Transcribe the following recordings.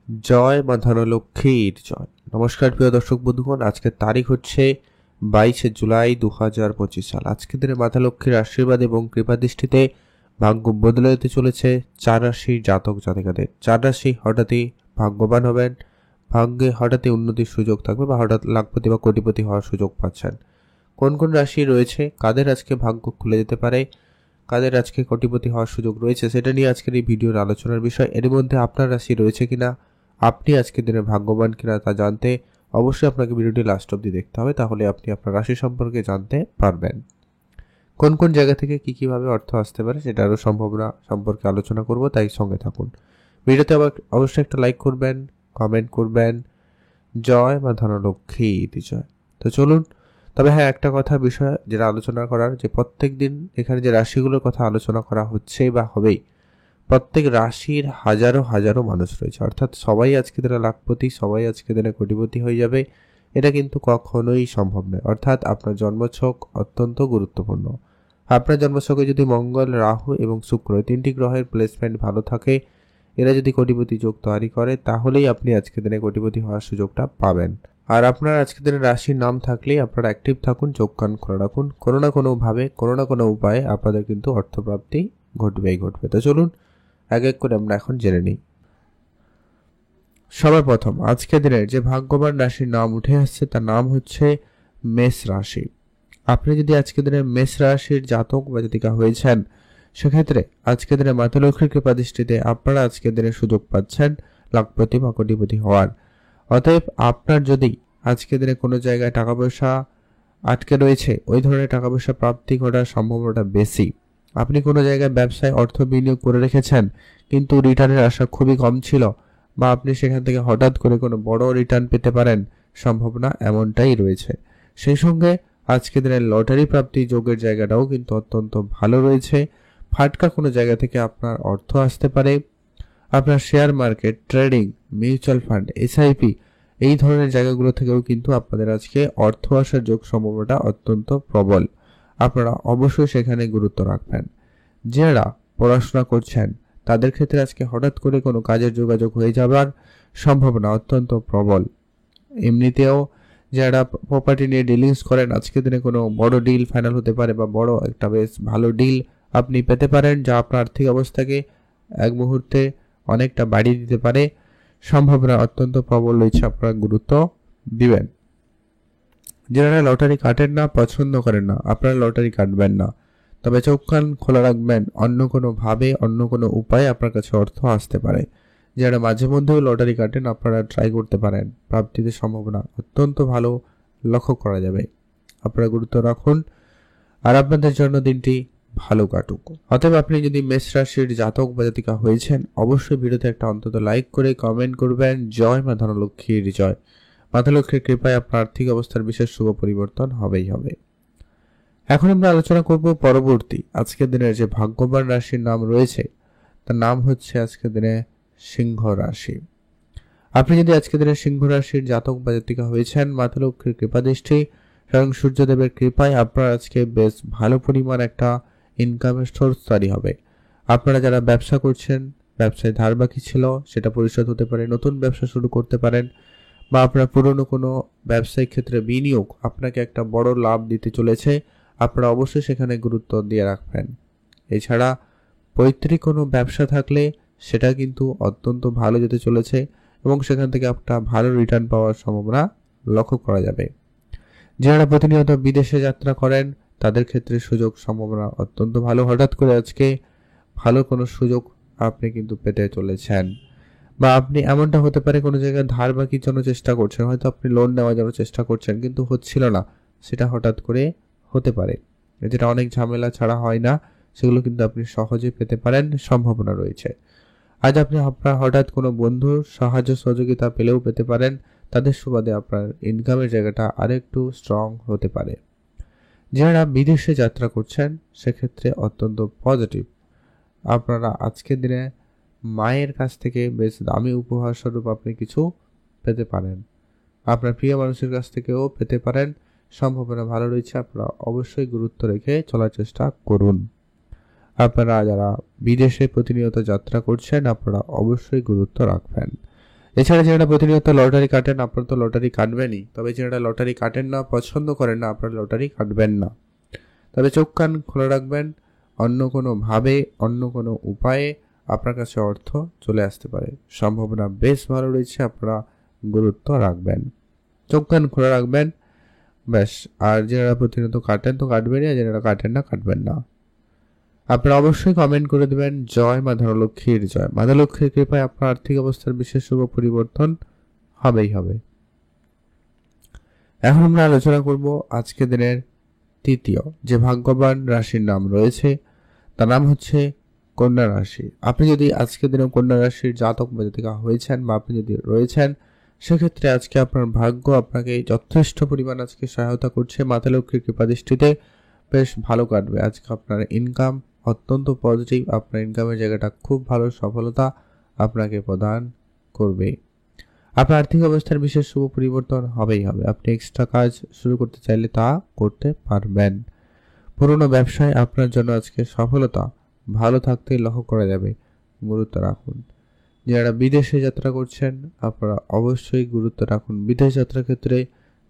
জয় মা ধনলক্ষ্মীর জয়। নমস্কার প্রিয় দর্শক বন্ধুগণ, আজকের তারিখ হচ্ছে 22শে জুলাই 2025 সাল। আজকের দিনে মাতা লক্ষ্মীর আশীর্বাদ এবং কৃপা দৃষ্টিতে ভাগ্য বদলে যেতে চলেছে 4 রাশির জাতক জাতিকাদের। 4 রাশি হঠাৎই ভাগ্যবান হবেন, ভাগ্যে হঠাৎই উন্নতির সুযোগ থাকবে বা হঠাৎ লাখপতি বা কোটিপতি হওয়ার সুযোগ পাচ্ছেন। কোন কোন রাশি রয়েছে, কাদের আজকে ভাগ্য খুলে যেতে পারে, কাদের আজকে কোটিপতি হওয়ার সুযোগ রয়েছে, সেটা নিয়ে আজকের এই ভিডিওর আলোচনার বিষয়। এর মধ্যে আপনার রাশি রয়েছে কিনা, আপনি আজকের দিনে ভাগ্যবান কিনা তা জানতে অবশ্যই আপনাকে ভিডিওটি লাস্ট অবধি দেখতে হবে, তাহলে আপনি আপনার রাশি সম্পর্কে জানতে পারবেন। কোন কোন জায়গা থেকে কিভাবে অর্থ আসতে পারে সেটা আরও সম্ভাবনা সম্পর্কে আলোচনা করব, তাই সঙ্গে থাকুন। ভিডিওতে আবার অবশ্যই একটা লাইক করবেন, কমেন্ট করবেন। জয় মা ধনলক্ষ্মীর জয়। তো চলুন, তবে হ্যাঁ, একটা কথা বিষয় যেটা আলোচনা করার, যে প্রত্যেক দিন এখানে যে রাশিগুলোর কথা আলোচনা করা হচ্ছে বা হবেই, প্রত্যেক রাশির হাজারো হাজারো মানুষ রয়েছে, অর্থাৎ সবাই আজকে দিনে লাখপতি, সবাই আজকে দিনে কোটিপতি হয়ে যাবে, এটা কিন্তু কখনোই সম্ভব নয়। অর্থাৎ আপনার জন্মছক অত্যন্ত গুরুত্বপূর্ণ। আপনার জন্মছকে যদি মঙ্গল, রাহু এবং শুক্র তিনটি গ্রহের প্লেসমেন্ট ভালো থাকে, এরা যদি কোটিপতি যোগ তৈরি করে, তাহলেই আপনি আজকে দিনে কোটিপতি হওয়ার সুযোগটা পাবেন। আর আপনার আজকে দিনে রাশির নাম থাকলেই আপনারা অ্যাক্টিভ থাকুন, চোখ কান খোলা রাখুন, কোনো না কোনো ভাবে, কোনো না কোনো উপায়ে আপনাদের কিন্তু অর্থপ্রাপ্তি ঘটবেই ঘটবে। তো চলুন এক এক করে আমরা এখন জেনে নিই। সবার প্রথম আজকের দিনের যে ভাগ্যবান রাশির নাম উঠে আসছে তার নাম হচ্ছে মেষ রাশি। আপনি যদি আজকের দিনে মেষ রাশির জাতক বা জাতিকা হয়েছেন, সেক্ষেত্রে আজকের দিনে মাতা লক্ষ্মীর কৃপা দৃষ্টিতে আপনারা আজকের দিনে সুযোগ পাচ্ছেন লাখপতি বা কোটিপতি হওয়ার। অতএব আপনার যদি আজকের দিনে কোনো জায়গায় টাকা পয়সা আটকে রয়েছে, ওই ধরনের টাকা পয়সা প্রাপ্তি ঘটার সম্ভাবনাটা বেশি। আপনি কোনো জায়গায় ব্যবসায় অর্থ বিনিয়োগ করে রেখেছেন, কিন্তু রিটার্নের আশা খুবই কম ছিল, বা আপনি সেখান থেকে হঠাৎ করে কোনো বড় রিটার্ন পেতে পারেন, সম্ভাবনা এমনটাই রয়েছে। সেই সঙ্গে আজকের দিনের লটারি প্রাপ্তি যোগের জায়গাটাও কিন্তু অত্যন্ত ভালো রয়েছে। ফাটকা কোনো জায়গা থেকে আপনার অর্থ আসতে পারে। আপনার share market, trading, mutual fund, SIP এই ধরনের জায়গাগুলো থেকেও কিন্তু আপনাদের আজকে অর্থ আসার যোগ সম্ভাবনাটা অত্যন্ত প্রবল। আপনারা অবশ্যই সেখানে গুরুত্ব রাখবেন। যারা পড়াশোনা করছেন তাদের ক্ষেত্রে আজকে হঠাৎ করে কোনো কাজের যোগাযোগ হয়ে যাবার সম্ভাবনা অত্যন্ত প্রবল। এমনিতেও যারা প্রপার্টি নিয়ে ডিলিংস করেন, আজকের দিনে কোনো বড় ডিল ফাইনাল হতে পারে বা বড় একটা বেশ ভালো ডিল আপনি পেতে পারেন, যা আপনার আর্থিক অবস্থাকে এক মুহূর্তে অনেকটা বাড়িয়ে দিতে পারে। সম্ভাবনা অত্যন্ত প্রবল রয়েছে, আপনারা গুরুত্ব দিবেন। যারা লটারি কাটেন না, পছন্দ করেন না, আপনারা লটারি কাটবেন না, তবে চোখ কান খোলা রাখবেন, অন্য কোনো ভাবে, অন্য কোনো উপায়ে আপনার কাছে অর্থ আসতে পারে। যারা মাঝে মধ্যেও লটারি কাটেন, আপনারা ট্রাই করতে পারেন, প্রাপ্তিতে সম্ভাবনা অত্যন্ত ভালো লক্ষ্য করা যাবে। আপনারা গুরুত্ব রাখুন আর আপনাদের জন্য দিনটি ভালো কাটুক। অতএব আপনি যদি মেষ রাশির জাতক বা জাতিকা হয়েছেন, অবশ্যই ভিডিওতে একটা অন্তত লাইক করে কমেন্ট করবেন। জয় মা ধনলক্ষ্মীর জয়। মাতা লক্ষ্মীর কৃপায় আপনার আর্থিক অবস্থার বিশেষ শুভ পরিবর্তন হবেই হবে। এখন আমরা আলোচনা করব পরবর্তী আজকের দিনের যে ভাগ্যবান রাশির নাম রয়েছে, তার নাম হচ্ছে আজকের দিনে সিংহ রাশি। আপনি যদি আজকের দিনে সিংহ রাশির জাতক বা জাতিকা হয়েছেন, মাতা লক্ষ্মীর কৃপা দৃষ্টি, স্বয়ং সূর্যদেবের কৃপায় আপনার আজকে বেশ ভালো পরিমাণ একটা ইনকামের সোর্স তৈরি হবে। আপনারা যারা ব্যবসা করছেন, ব্যবসায় ধার বাকি ছিল, সেটা পরিশোধ হতে পারে, নতুন ব্যবসা শুরু করতে পারেন, বা আপনার পুরনো কোনো ব্যবসায়িক ক্ষেত্রে বিনিয়োগ আপনাকে একটা বড় লাভ দিতে চলেছে, আপনারা অবশ্যই সেখানে গুরুত্ব দিয়ে রাখবেন। এছাড়া পৈতৃক কোনো ব্যবসা থাকলে সেটা কিন্তু অত্যন্ত ভালো যেতে চলেছে এবং সেখান থেকে একটা ভালো রিটার্ন পাওয়ার সম্ভাবনা লক্ষ্য করা যাবে। যারা প্রতিনিয়ত বিদেশে যাত্রা করেন, তাদের ক্ষেত্রে সুযোগ সম্ভাবনা অত্যন্ত ভালো। হঠাৎ করে আজকে ভালো কোনো সুযোগ আপনি কিন্তু পেতে চলেছেন, বা আপনি এমনটা হতে পারে কোনো জায়গায় ধার বাকির জন্য চেষ্টা করছেন, হয়তো আপনি লোন নেওয়ার জন্য চেষ্টা করছেন কিন্তু হচ্ছিল না, সেটা হঠাৎ করে হতে পারে, যেটা অনেক ঝামেলা ছাড়া হয় না, সেগুলো কিন্তু আপনি সহজে পেতে পারেন, সম্ভাবনা রয়েছে। আজ আপনি আপনার হঠাৎ কোনো বন্ধুর সাহায্য সহযোগিতা পেলেও পেতে পারেন, তাদের সুবাদে আপনার ইনকামের জায়গাটা আরেকটু স্ট্রং হতে পারে। যারা বিদেশে যাত্রা করছেন সেক্ষেত্রে অত্যন্ত পজিটিভ। আপনারা আজকের দিনে মায়ের কাছ থেকে বেশ দামি উপহার স্বরূপ আপনি কিছু পেতে পারেন, আপনার প্রিয় মানুষের কাছ থেকেও পেতে পারেন, সম্ভাবনা ভালো রয়েছে। আপনারা অবশ্যই গুরুত্ব রেখে চলার চেষ্টা করুন। আপনারা যারা বিদেশে প্রতিনিয়ত যাত্রা করছেন, আপনারা অবশ্যই গুরুত্ব রাখবেন। এছাড়া যারা প্রতিনিয়ত লটারি কাটেন, আপনারা তো লটারি কাটবেনই, তবে যারা লটারি কাটেন না, পছন্দ করেন না, আপনারা লটারি কাটবেন না। তবে চোখ কান খোলা রাখবেন, অন্য কোনো ভাবে, অন্য কোনো উপায়ে আপনার কাছে অর্থ চলে আসতে পারে, সম্ভাবনা বেশ ভালো রয়েছে, আপনারা গুরুত্ব রাখবেন, চোখ কান খোলা রাখবেন, ব্যাস। আর যারা প্রতিনিয়ত কাটেন তো কাটবেনই, আর যারা কাটেন না কাটবেন না। আপনারা অবশ্যই কমেন্ট করে দেবেন জয় মা ধনলক্ষ্মীর জয়। মা ধনলক্ষ্মীর কৃপায় আপনার আর্থিক অবস্থার বিশেষ শুভ পরিবর্তন হবেই হবে। এখন আমরা আলোচনা করব আজকে দিনের তৃতীয় যে ভাগ্যবান রাশির নাম রয়েছে, তার নাম হচ্ছে কন্যা রাশি। আপনি যদি আজকে দিনে কন্যা রাশির জাতক বা জাতিকা হয়েছেন, বা আপনি যদি রয়েছেন, সেক্ষেত্রে আজকে আপনার ভাগ্য আপনাকে যথেষ্ট পরিমাণ আজকে সহায়তা করছে। মাতা লক্ষ্মীর কৃপা দৃষ্টিতে বেশ ভালো কাটবে। আজকে আপনার ইনকাম অত্যন্ত পজিটিভ, আপনার ইনকামের জায়গাটা খুব ভালো সফলতা আপনাকে প্রদান করবে। আপনার আর্থিক অবস্থার বিশেষ শুভ পরিবর্তন হবেই হবে। আপনি এক্সট্রা কাজ শুরু করতে চাইলে তা করতে পারবেন। পুরনো ব্যবসায় আপনার জন্য আজকে সফলতা ভালো থাকতেই লক্ষ্য করা যাবে, গুরুত্ব রাখুন। যারা বিদেশে যাত্রা করছেন, আপনারা অবশ্যই গুরুত্ব রাখুন। বিদেশ যাত্রার ক্ষেত্রে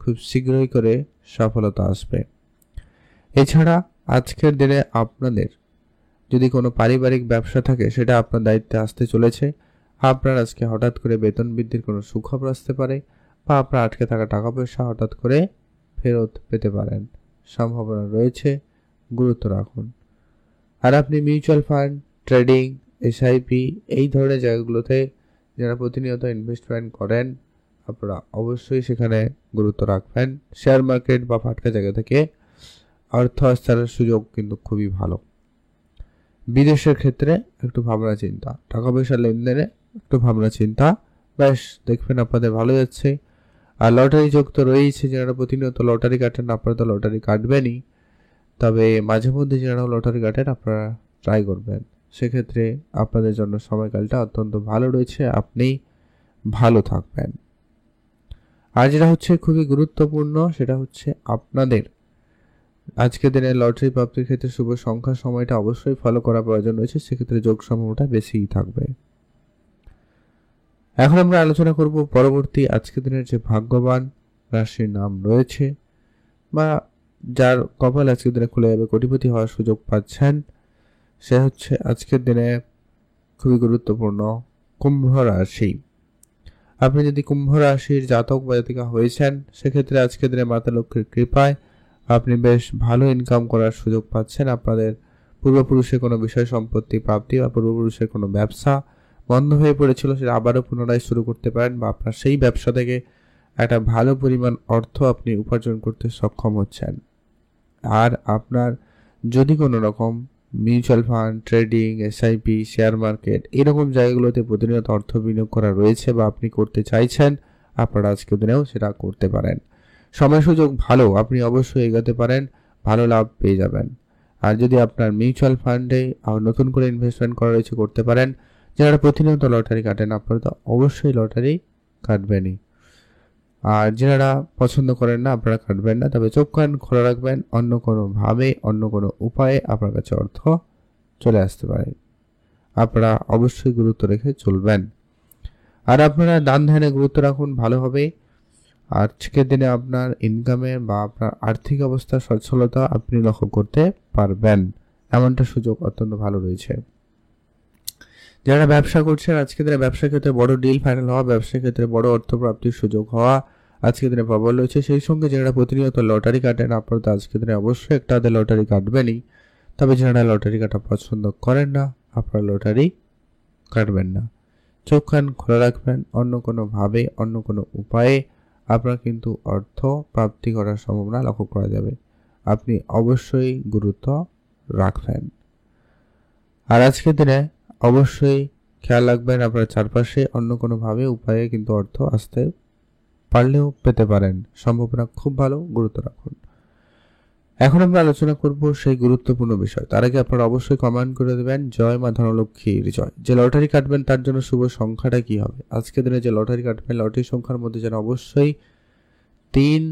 খুব শীঘ্রই করে সফলতা আসবে। এছাড়া আজকের দিনে আপনাদের যদি কোনো পারিবারিক ব্যবসা থাকে, সেটা আপনার দায়িত্বে আসতে চলেছে। আপনার আজকে হঠাৎ করে বেতন বৃদ্ধির কোনো সুখবর আসতে পারে, বা আপনার আটকে থাকা টাকা পয়সা হঠাৎ করে ফেরত পেতে পারেন, সম্ভাবনা রয়েছে, গুরুত্ব রাখুন। আর আপনি মিউচুয়াল ফান্ড, ট্রেডিং, এসআইপি এই ধরনের জায়গাগুলোতে যারা প্রতিনিয়ত ইনভেস্টমেন্ট করেন, আপনারা অবশ্যই সেখানে গুরুত্ব রাখবেন। শেয়ার মার্কেট বা ফাটকা জায়গা থেকে অর্থ আসার সুযোগ কিন্তু খুবই ভালো। বিদেশের ক্ষেত্রে একটু ভাবনা চিন্তা, টাকা পয়সা লেনদেনে একটু ভাবনা চিন্তা, ব্যাস দেখবেন আপনাদের ভালো যাচ্ছে। আর লটারি যোগ তো রয়েছে, যারা প্রতিনিয়ত লটারি কাটেন, আপনারা তো লটারি কাটবেনই, তবে মাঝে মধ্যে যারা লটারি কাটেন আপনারা ট্রাই করবেন, সেক্ষেত্রে আপনাদের জন্য সময়কালটা অত্যন্ত ভালো রয়েছে, আপনি ভালো থাকবেন। আর যেটা হচ্ছে খুবই গুরুত্বপূর্ণ, সেটা হচ্ছে আপনাদের আজকের দিনে লটারি প্রাপ্তির ক্ষেত্রে শুভ সংখ্যা সময়টা অবশ্যই ফলো করা প্রয়োজন রয়েছে, সেক্ষেত্রে যোগ সম্ভাবনাটা বেশিই থাকবে। এখন আমরা আলোচনা করব পরবর্তী আজকের দিনের যে ভাগ্যবান রাশির নাম রয়েছে, বা যার কপাল আজকের দিনে খুলে যাবে, কোটিপতি হওয়ার সুযোগ পাচ্ছেন, সে হচ্ছে আজকের দিনে খুবই গুরুত্বপূর্ণ কুম্ভ রাশি। আপনি যদি কুম্ভ রাশির জাতক বা জাতিকা হয়েছেন, সেক্ষেত্রে আজকের দিনে মাতা লক্ষ্মীর কৃপায় আপনি বেশ ভালো ইনকাম করার সুযোগ পাচ্ছেন। আপনাদের পূর্বপুরুষের কোনো বিষয় সম্পত্তি প্রাপ্তি বা পূর্বপুরুষের কোনো ব্যবসা বন্ধ হয়ে পড়েছিল, সেটা আবারও পুনরায় শুরু করতে পারেন, বা আপনার সেই ব্যবসা থেকে একটা ভালো পরিমাণ অর্থ আপনি উপার্জন করতে সক্ষম হচ্ছেন। আর আপনার যদি কোনো রকম mutual fund, trading, SIP, share market এরকম জায়গাগুলোতে প্রতিনিয়ত অর্থ বিনিয়োগ করা রয়েছে, বা আপনি করতে চাইছেন, আপনারা আজকের দিনেও সেটা করতে পারেন। সময় সুযোগ ভালো, আপনি অবশ্যই এগোতে পারেন, ভালো লাভ পেয়ে যাবেন। আর যদি আপনার মিউচুয়াল ফান্ডে নতুন করে ইনভেস্টমেন্ট করা রয়েছে, করতে পারেন। যারা প্রতিনিয়ত লটারি কাটেন, আপনারা তো অবশ্যই লটারি কাটবেনই। আর যারা পছন্দ করেন না, আপনারা কাটবেন না, তবে চোখ কান খোলা রাখবেন, অন্য কোনো ভাবে, অন্য কোনো উপায়ে আপনার কাছে অর্থ চলে আসতে পারে, আপনারা অবশ্যই গুরুত্ব রেখে চলবেন। আর আপনারা দান ধ্যানে গুরুত্ব রাখুন, ভালো হবে। আজকের দিনে আপনার ইনকামে বা আপনার আর্থিক অবস্থার সচ্ছলতা আপনি লক্ষ্য করতে পারবেন, এমনটা সুযোগ অত্যন্ত ভালো রয়েছে। যারা ব্যবসা করছেন, আজকের দিনে ব্যবসার ক্ষেত্রে বড় ডিল ফাইনাল হওয়া, ব্যবসার ক্ষেত্রে বড় অর্থ প্রাপ্তির সুযোগ হওয়া আজকের দিনে প্রবল রয়েছে। সেই সঙ্গে যারা প্রতিনিয়ত লটারি কাটেন, আপনারা তো আজকের দিনে অবশ্যই একটা হাতে লটারি কাটবেনই, তবে যারা লটারি কাটা পছন্দ করেন না, আপনারা লটারি কাটবেন না। চোখ কান খোলা রাখবেন, অন্য কোনো ভাবে, অন্য কোনো উপায়ে আপনার কিন্তু অর্থ প্রাপ্তি করার সম্ভাবনা লক্ষ্য করা যাবে, আপনি অবশ্যই গুরুত্ব রাখবেন। আর আজকের দিনে অবশ্যই খেয়াল রাখবেন, আপনার চারপাশে অন্য কোনোভাবে উপায়ে কিন্তু অর্থ আসতে পারলেও পেতে পারেন, সম্ভাবনা খুব ভালো, গুরুত্ব রাখুন। এখন আমরা আলোচনা করব সেই গুরুত্বপূর্ণ বিষয়। তার আগে আপনারা অবশ্যই কমেন্ট করে দেবেন জয় মা ধনলক্ষ্মীর জয়। যে লটারি কাটবেন তার জন্য শুভ সংখ্যাটা কি হবে? আজকের দিনে যে লটারি কাটবেন, লটারি সংখ্যার মধ্যে যেন অবশ্যই 3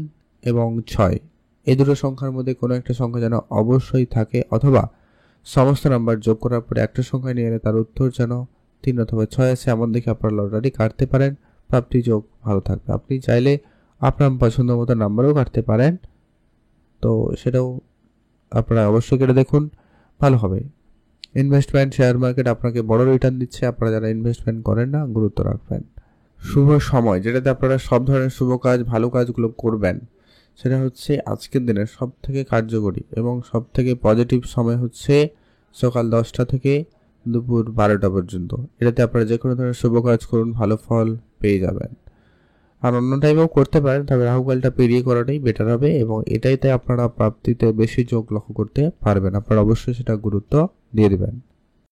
এবং 6 এই দুটো সংখ্যার মধ্যে কোনো একটা সংখ্যা যেন অবশ্যই থাকে, অথবা সমস্ত নাম্বার যোগ করার পরে একটা সংখ্যা নিয়ে এলে তার উত্তর যেন 3 অথবা 6 আছে, এমন দেখে আপনারা লটারি কাটতে পারেন। প্রাপ্তি যোগ ভালো থাকবে। আপনি চাইলে আপনার পছন্দ মতো নাম্বারও কাটতে পারেন, তো সেটাও আপনারা অবশ্যই কেটে দেখুন, ভালো হবে। ইনভেস্টমেন্ট শেয়ার মার্কেট আপনাকে বড় রিটার্ন দিচ্ছে, আপনারা যারা ইনভেস্টমেন্ট করেন না গুরুত্ব রাখবেন। শুভ সময় যেটাতে আপনারা সব ধরনের শুভ কাজ ভালো কাজগুলো করবেন, সেটা হচ্ছে আজকের দিনের সব থেকে কার্যকরী এবং সব থেকে পজিটিভ সময় হচ্ছে সকাল 10টা থেকে দুপুর 12টা পর্যন্ত। এটাতে আপনারা যে কোনো ধরনের শুভ কাজ করুন, ভালো ফল পেয়ে যাবেন। আর অন্য টাইমেও করতে পারেন, তবে রাহুকালটা পেরিয়ে করাটাই বেটার হবে এবং এটাইতে আপনারা প্রাপ্তিতে বেশি যোগ লক্ষ্য করতে পারবেন। আপনারা অবশ্যই সেটা গুরুত্ব দিয়ে দেবেন।